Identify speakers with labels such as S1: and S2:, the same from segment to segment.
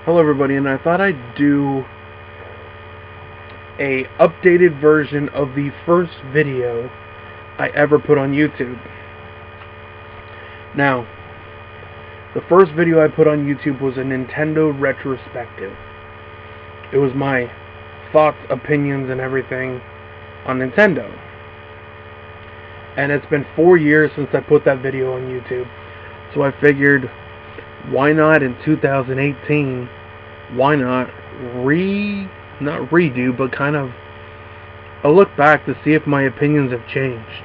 S1: Hello everybody, and I thought I'd do a updated version of the first video I ever put on YouTube. Now, the first video I put on YouTube was a Nintendo retrospective. It was my thoughts, opinions, and everything on Nintendo. And it's been 4 years since I put that video on YouTube. So I figured, why not in 2018, why not redo, but kind of a look back to see if my opinions have changed.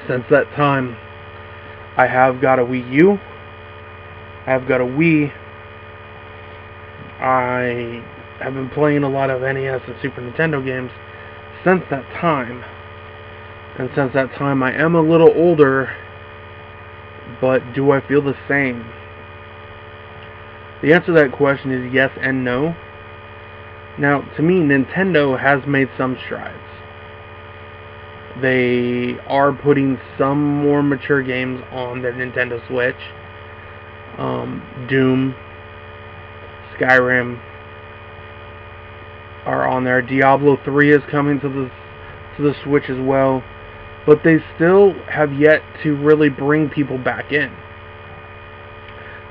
S1: Since that time, I have got a Wii U, I have got a Wii, I have been playing a lot of NES and Super Nintendo games since that time. And since that time, I am a little older, but do I feel the same? The answer to that question is yes and no. Now, to me, Nintendo has made some strides. They are putting some more mature games on their Nintendo Switch. Doom, Skyrim are on there. Diablo 3 is coming to the Switch as well. But they still have yet to really bring people back in.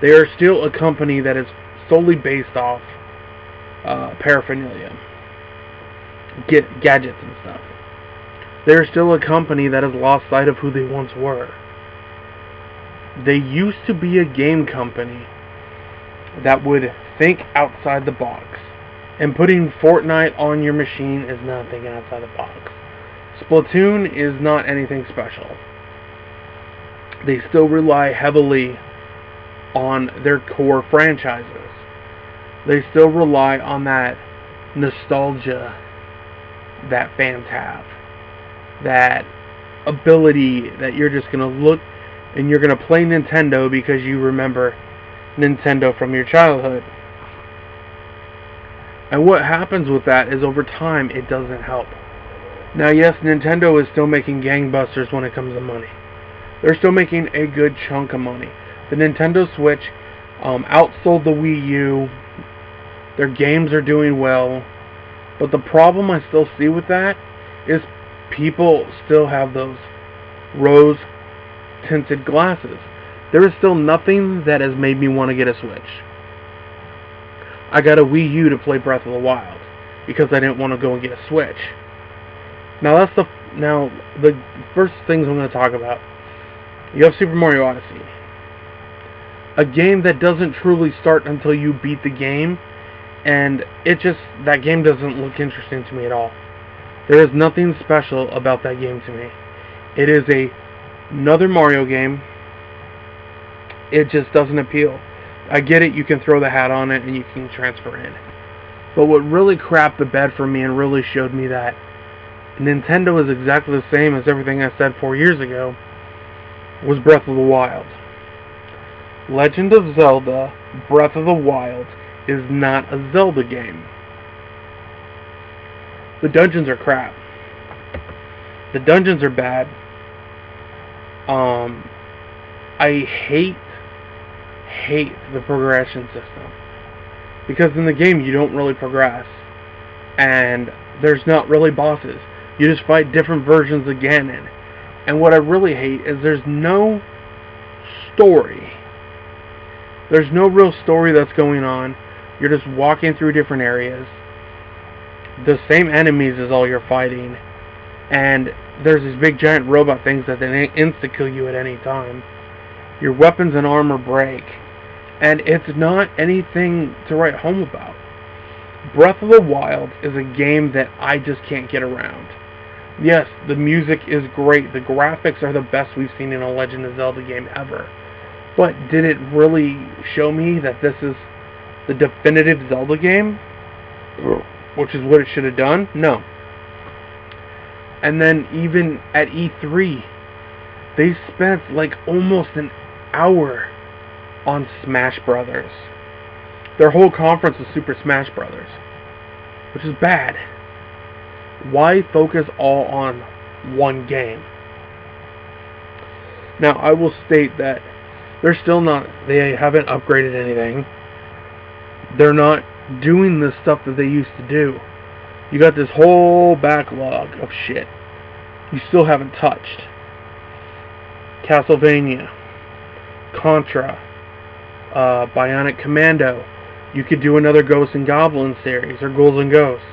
S1: They are still a company that is solely based off paraphernalia, gadgets and stuff. They're still a company that has lost sight of who they once were. They used to be a game company that would think outside the box. And putting Fortnite on your machine is not thinking outside the box. Splatoon is not anything special. They still rely heavily on their core franchises. They still rely on that nostalgia that fans have. That ability that you're just going to look and you're going to play Nintendo because you remember Nintendo from your childhood. And what happens with that is over time it doesn't help. Now yes, Nintendo is still making gangbusters when it comes to money. They're still making a good chunk of money. The Nintendo Switch outsold the Wii U. Their games are doing well. But the problem I still see with that is people still have those rose-tinted glasses. There is still nothing that has made me want to get a Switch. I got a Wii U to play Breath of the Wild because I didn't want to go and get a Switch. Now the first things I'm going to talk about. You have Super Mario Odyssey. A game that doesn't truly start until you beat the game, and that game doesn't look interesting to me at all. There is nothing special about that game to me. It is another Mario game. It just doesn't appeal. I get it, you can throw the hat on it and you can transfer in. But what really crapped the bed for me and really showed me that Nintendo is exactly the same as everything I said 4 years ago was Breath of the Wild. Legend of Zelda Breath of the Wild is not a Zelda game. The dungeons are crap. The dungeons are bad. I hate the progression system. Because in the game you don't really progress. And there's not really bosses. You just fight different versions of Ganon. And what I really hate is there's no story. There's no real story that's going on. You're just walking through different areas. The same enemies is all you're fighting. And there's these big giant robot things that they insta-kill you at any time. Your weapons and armor break. And it's not anything to write home about. Breath of the Wild is a game that I just can't get around. Yes, the music is great. The graphics are the best we've seen in a Legend of Zelda game ever. But did it really show me that this is the definitive Zelda game? Which is what it should have done? No. And then even at E3, they spent like almost an hour on Smash Brothers. Their whole conference was Super Smash Brothers, which is bad. Why focus all on one game? Now, I will state that they're still not, they haven't upgraded anything. They're not doing the stuff that they used to do. You got this whole backlog of shit you still haven't touched. Castlevania, Contra, Bionic Commando. You could do another Ghosts and Goblins series, or Ghouls and Ghosts.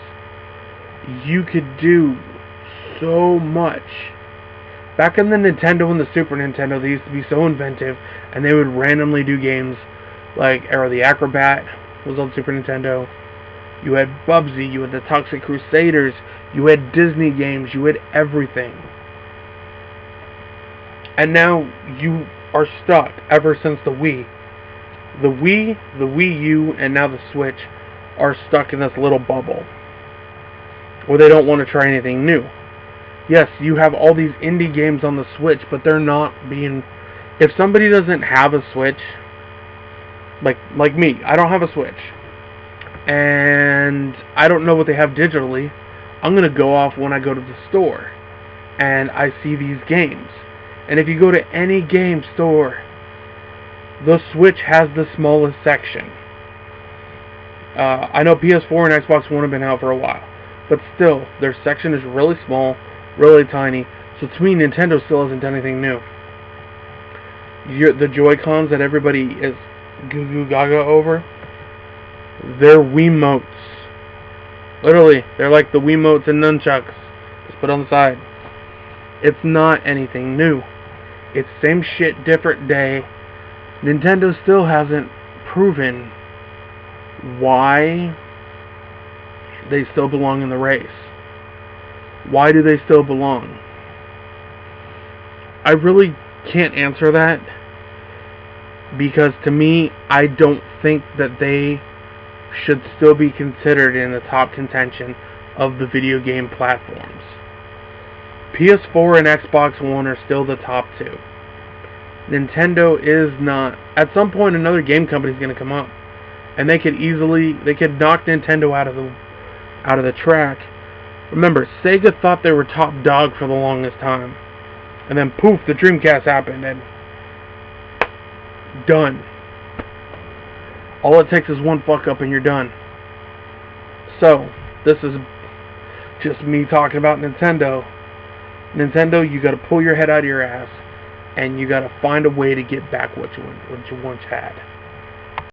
S1: You could do so much. Back in the Nintendo and the Super Nintendo, they used to be so inventive, and they would randomly do games like Era the Acrobat was on Super Nintendo. You had Bubsy, you had the Toxic Crusaders, you had Disney games, you had everything. And now you are stuck ever since the Wii. The Wii, the Wii U, and now the Switch are stuck in this little bubble where they don't want to try anything new. Yes, you have all these indie games on the Switch, but they're not being... If somebody doesn't have a Switch, like me, I don't have a Switch, and I don't know what they have digitally, I'm going to go off when I go to the store, and I see these games. And if you go to any game store, the Switch has the smallest section. I know PS4 and Xbox One have been out for a while, but still, their section is really small, really tiny, so to me, Nintendo still hasn't done anything new. The Joy-Cons that everybody is goo goo gaga over, they're Wiimotes. Literally, they're like the Wiimotes and nunchucks. Just put on the side. It's not anything new. It's same shit, different day. Nintendo still hasn't proven why they still belong in the race. Why do they still belong? I really can't answer that, because to me, I don't think that they should still be considered in the top contention of the video game platforms. PS4 and Xbox One are still the top two. Nintendo is not. At some point, another game company is going to come up, and they could knock Nintendo out of the track. Remember, Sega thought they were top dog for the longest time, and then poof, the Dreamcast happened, and done. All it takes is one fuck up and you're done. So, this is just me talking about Nintendo. Nintendo, you gotta pull your head out of your ass, and you gotta find a way to get back what you once had.